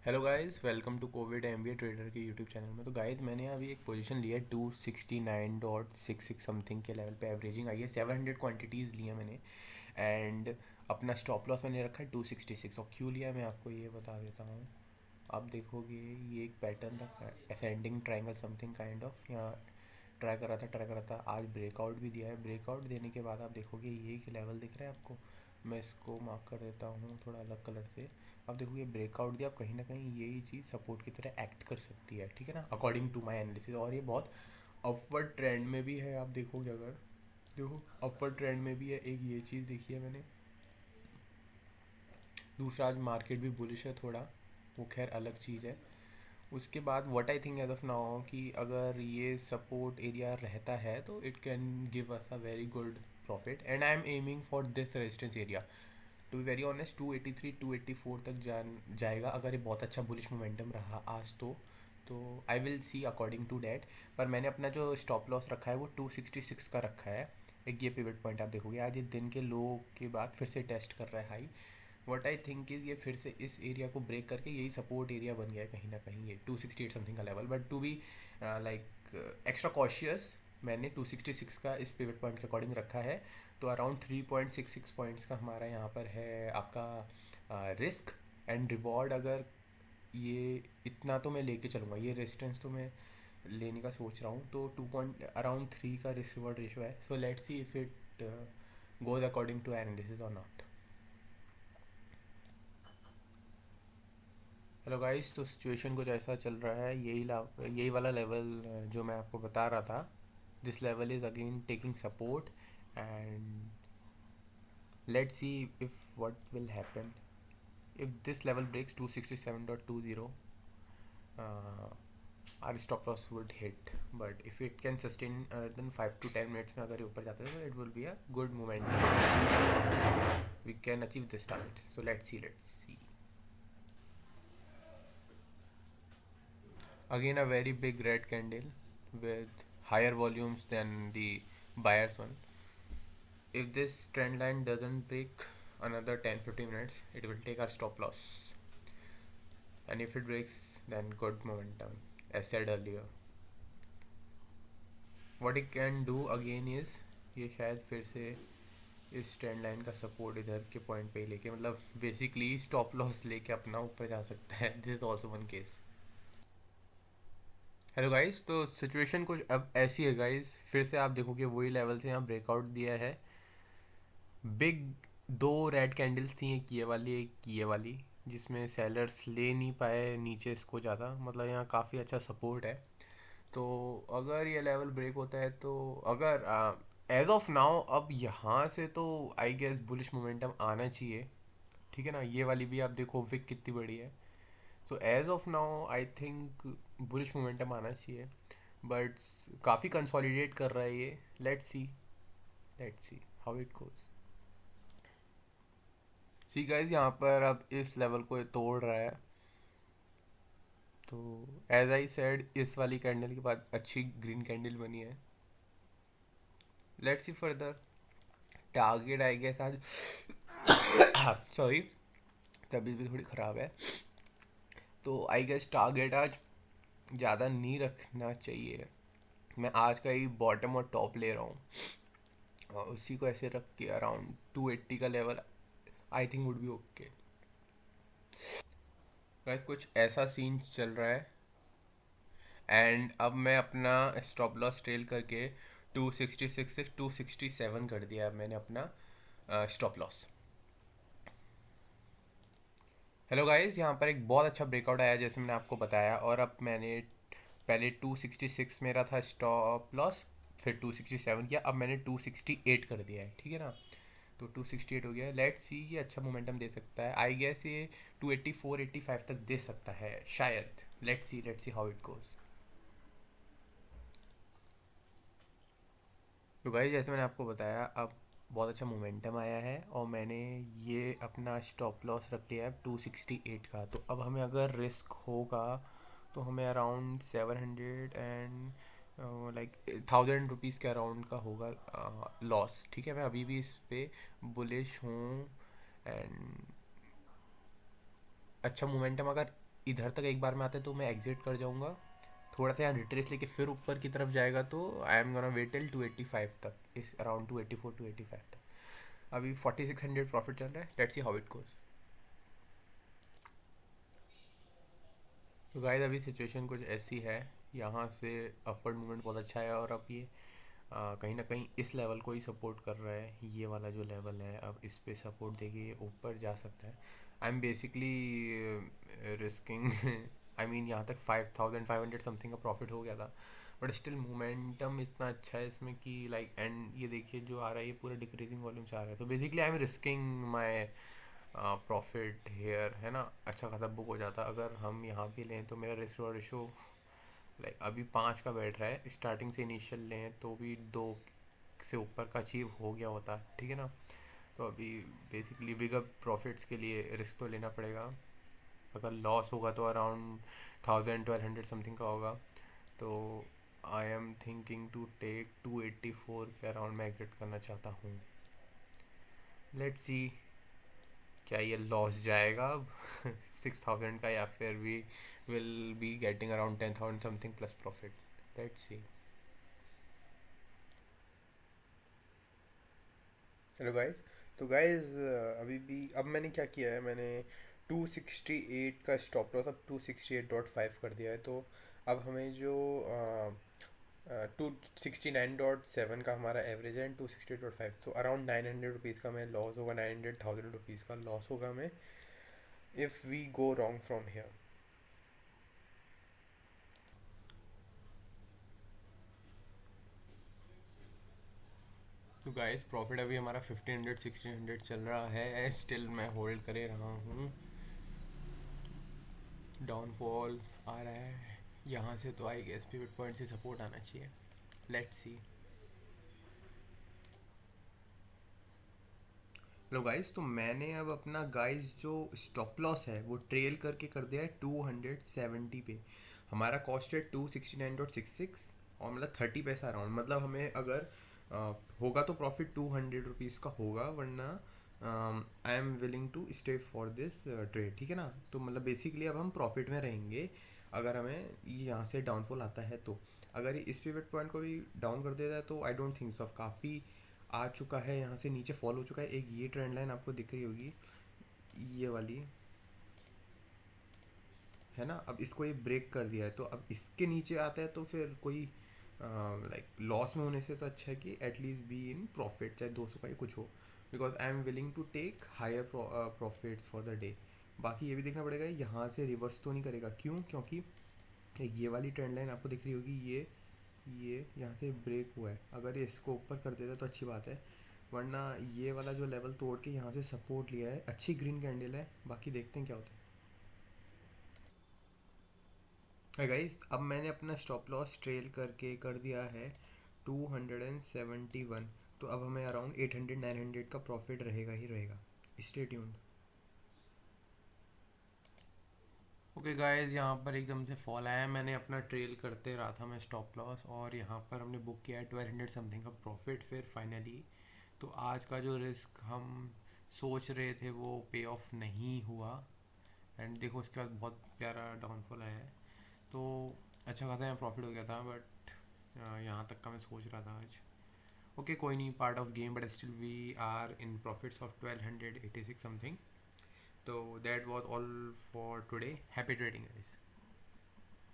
Hello guys, welcome to Covid MBA trader के YouTube channel में। तो गाइस मैंने अभी एक पोजीशन ली है 269.66 समथिंग के लेवल पे एवरेजिंग आई है। 700 क्वांटिटीज़ ली है मैंने एंड अपना स्टॉप लॉस मैंने रखा है 266। और क्यों लिया मैं आपको ये बता देता हूँ। आप देखोगे ये एक पैटर्न था, ascending triangle something kind of. यहाँ ट्राई कर रहा था आज ब्रेकआउट भी दिया है। ब्रेकआउट देने के बाद आप देखोगे ये एक लेवल दिख रहा है आपको। मैं इसको मार्क कर देता हूँ थोड़ा अलग कलर से। अब देखोगे ब्रेकआउट दिया, अब कहीं ना कहीं यही चीज़ सपोर्ट की तरह एक्ट कर सकती है, ठीक है ना, अकॉर्डिंग टू माई एनालिसिस। और ये बहुत अपवर्ड ट्रेंड में भी है। आप देखोगे अगर देखो अपवर्ड ट्रेंड में भी है, एक ये चीज़ देखी है मैंने। दूसरा आज मार्केट भी बुलिश है थोड़ा, वो खैर अलग चीज़ है। उसके बाद what I think as of now कि अगर ये सपोर्ट एरिया रहता है तो it can give us a very good profit and I am aiming for this resistance area. To be very honest 283 284 तक जाएगा अगर ये बहुत अच्छा बुलिश मोमेंटम रहा आज तो I will see according to that. पर मैंने अपना जो स्टॉप लॉस रखा है वो 266 का रखा है। एक ये पिवट पॉइंट आप देखोगे आज ये दिन के लो के बाद फिर से टेस्ट कर रहा है high. What I think is ये फिर से इस एरिया को ब्रेक करके यही सपोर्ट एरिया बन गया है कहीं ना कहीं, ये 268 समथिंग का लेवल। But to be like extra cautious मैंने 266 का इस पिवट पॉइंट के अकॉर्डिंग रखा है। तो अराउंड 3.66 पॉइंट्स का हमारा यहाँ पर है आपका रिस्क एंड रिवॉर्ड। अगर ये इतना तो मैं लेके चलूँगा, ये रेजिस्टेंस तो मैं लेने का सोच रहा हूँ। तो 2.3 का रिस्क रिवॉर्ड रेशो है। So let's see if it goes according to analysis और नॉट। हेलो गाइस, तो सिचुएशन कुछ ऐसा चल रहा है, यही वाला लेवल जो मैं आपको बता रहा था। This level is again taking support and let's see if what will happen if this level breaks 267.20, our stop loss would hit. But if it can sustain then 5 to 10 minutes में अगर ये ऊपर जाता है तो it will be a good momentum, we can achieve this target. So let's see again a very big red candle with higher volumes than the buyers one. If this trend line doesn't break another 10-15 minutes, it will take our stop loss, and if it breaks then good momentum as said earlier. What it can do again is ये शायद फिर से इस trend line का support इधर के point पे ही लेके, मतलब बेसिकली स्टॉप लॉस लेके अपना ऊपर जा सकता है। This is also one case. Hello guys, तो सिचुएशन कुछ अब ऐसी है गाइस, फिर से आप देखोगे वही लेवल से यहाँ ब्रेकआउट दिया है। बिग दो रेड कैंडल्स थी, एक ये वाली एक ये वाली, जिसमें सेलर्स ले नहीं पाए नीचे इसको ज़्यादा, मतलब यहाँ काफ़ी अच्छा सपोर्ट है। तो अगर ये लेवल ब्रेक होता है तो अगर एज ऑफ नाउ अब यहाँ से तो आई गेस बुलिश मोमेंटम आना चाहिए, ठीक है ना। ये वाली भी आप देखो विक कितनी बड़ी है। तो as of now I think bullish momentum आना चाहिए, बट काफ़ी कंसोलिडेट कर रहा है ये। Let's see how it goes. See guys, यहाँ पर अब इस लेवल को ये तोड़ रहा है। तो एज आई सेड इस वाली कैंडल के बाद अच्छी ग्रीन कैंडल बनी है। Let's see further target I guess आज सॉरी, तबीयत भी थोड़ी ख़राब है। तो आई गेस टारगेट आज ज़्यादा नहीं रखना चाहिए। मैं आज का ही बॉटम और टॉप ले रहा हूँ और उसी को ऐसे रख के अराउंड 280 का level I think would be okay. Guys कुछ ऐसा सीन चल रहा है एंड अब मैं अपना स्टॉप लॉस ट्रेल करके 266 से 267 कर दिया है मैंने अपना स्टॉप लॉस। हेलो गाइस, यहाँ पर एक बहुत अच्छा ब्रेकआउट आया जैसे मैंने आपको बताया, और अब मैंने पहले 266 मेरा था स्टॉप लॉस, फिर 267 किया, अब मैंने 268 कर दिया है, ठीक है ना। तो 268 हो गया। लेट्स सी ये अच्छा मोमेंटम दे सकता है, आई गेस ये 284 85 तक दे सकता है शायद। Let's see how it goes. तो गाइस जैसे मैंने आपको बताया अब बहुत अच्छा मोमेंटम आया है और मैंने ये अपना स्टॉप लॉस रख लिया है 268 का। तो अब हमें अगर रिस्क होगा तो हमें अराउंड 700 एंड लाइक 1000 रुपीज़ के अराउंड का होगा लॉस, ठीक है। मैं अभी भी इस पे बुलिश हूँ एंड अच्छा मोमेंटम अगर इधर तक एक बार में आते तो मैं एग्जिट कर जाऊँगा, थोड़ा सा यहाँ रिट्रेस लेके फिर ऊपर की तरफ जाएगा तो I am gonna wait till 285 तक, इस अराउंड 284 285 तक। अभी 4600 प्रॉफिट चल रहा है, let's see how it goes. तो गाइस अभी सिचुएशन कुछ ऐसी है, यहाँ से अपवर्ड मूवमेंट बहुत अच्छा है और अब ये कहीं ना कहीं इस लेवल को ही सपोर्ट कर रहा है, ये वाला जो लेवल है। अब इस पे सपोर्ट देके ये ऊपर जा सकता है। I am basically risking I mean यहाँ तक 5500 समथिंग का प्रॉफिट हो गया था, बट स्टिल मोमेंटम इतना अच्छा है इसमें कि लाइक, एंड ये देखिए जो आ रहा है ये पूरा डिक्रीजिंग वॉल्यूम से आ रहा है, तो basically I am risking my profit here, है ना। अच्छा खासा बुक हो जाता अगर हम यहाँ पे लें, तो मेरा रिस्क और रेशो लाइक अभी 5 का बैठ रहा है, स्टार्टिंग से इनिशियल लें तो भी 2 से ऊपर का अचीव हो गया होता, ठीक है ना। तो अभी बेसिकली बिगर प्रॉफिट्स के लिए रिस्क तो लेना पड़ेगा। अगर लॉस होगा तो अराउंड 1000 1200 समथिंग का होगा। तो I am thinking to take 284 के अराउंड में एग्जिट करना चाहता हूँ। लेट्स सी क्या ये लॉस जाएगा अब 6000 का, या फिर we will be getting around 10,000 something plus profit. Let's see. Hello guys. तो गाइस अभी भी अब मैंने क्या किया है, मैंने 268 का स्टॉप लॉस अब 268.5 कर दिया है। तो अब हमें जो 269.7 का हमारा एवरेज है, 268.5, तो अराउंड 900 रुपीज़ का हमें लॉस होगा, 900,000 रुपीज़ का लॉस होगा हमें if we go wrong from here. तो गाइस प्रॉफिट अभी हमारा 1500 1600 चल रहा है, स्टिल मैं होल्ड करे रहा हूँ। डाउनफॉल आ रहा है यहाँ से, तो आई गेस पिवट पॉइंट से सपोर्ट आना चाहिए। Let's see. लो गाइस, तो मैंने अब अपना गाइस जो स्टॉप लॉस है वो ट्रेल करके कर दिया है 270 पे। हमारा कॉस्ट है 269.66, और मतलब 30 पैसा अराउंड, मतलब हमें अगर होगा तो प्रॉफिट 200 रुपीज़ का होगा, वरना I am willing to stay for this trade, ठीक है ना। तो मतलब बेसिकली अब हम प्रॉफिट में रहेंगे अगर हमें यहाँ से डाउनफॉल आता है तो। अगर ये इस पिवट पॉइंट को भी डाउन कर देता है तो आई डोंट थिंक सो, काफ़ी आ चुका है, यहाँ से नीचे फॉल हो चुका है। एक ये ट्रेंड लाइन आपको दिख रही होगी, ये वाली, है ना। अब इसको ये ब्रेक कर दिया है, तो अब इसके नीचे आता है तो फिर कोई लाइक लॉस में होने से तो अच्छा है कि एटलीस्ट बी इन प्रॉफिट, चाहे 200 का ही कुछ हो, because I am willing to take higher profits for the day. बाकी ये भी देखना पड़ेगा यहाँ से रिवर्स तो नहीं करेगा, क्यों, क्योंकि ये वाली ट्रेंड लाइन आपको दिख रही होगी, ये यहाँ से ब्रेक हुआ है। अगर ये इसको ऊपर कर देता तो अच्छी बात है, वरना ये वाला जो लेवल तोड़ के यहाँ से सपोर्ट लिया है, अच्छी ग्रीन कैंडल है। बाकी देखते हैं क्या होता है। गाइस अब मैंने अपना स्टॉप लॉस ट्रेल करके कर दिया है 271, तो अब हमें अराउंड 800 900 का प्रॉफिट रहेगा ही रहेगा। Stay tuned. ओके गाइस, यहाँ पर एकदम से फॉल आया है, मैंने अपना ट्रेल करते रहा था मैं स्टॉप लॉस, और यहाँ पर हमने बुक किया है 1200 समथिंग का प्रॉफिट फिर फाइनली। तो आज का जो रिस्क हम सोच रहे थे वो पे ऑफ नहीं हुआ, एंड देखो उसके बाद बहुत प्यारा डाउनफॉल आया है। तो अच्छा खासा यहाँ प्रॉफिट हो गया था, बट यहाँ तक का मैं सोच रहा था आज। ओके कोई नहीं, part of game, but still we are in profits of 1286 something. तो that was all for today, happy trading guys.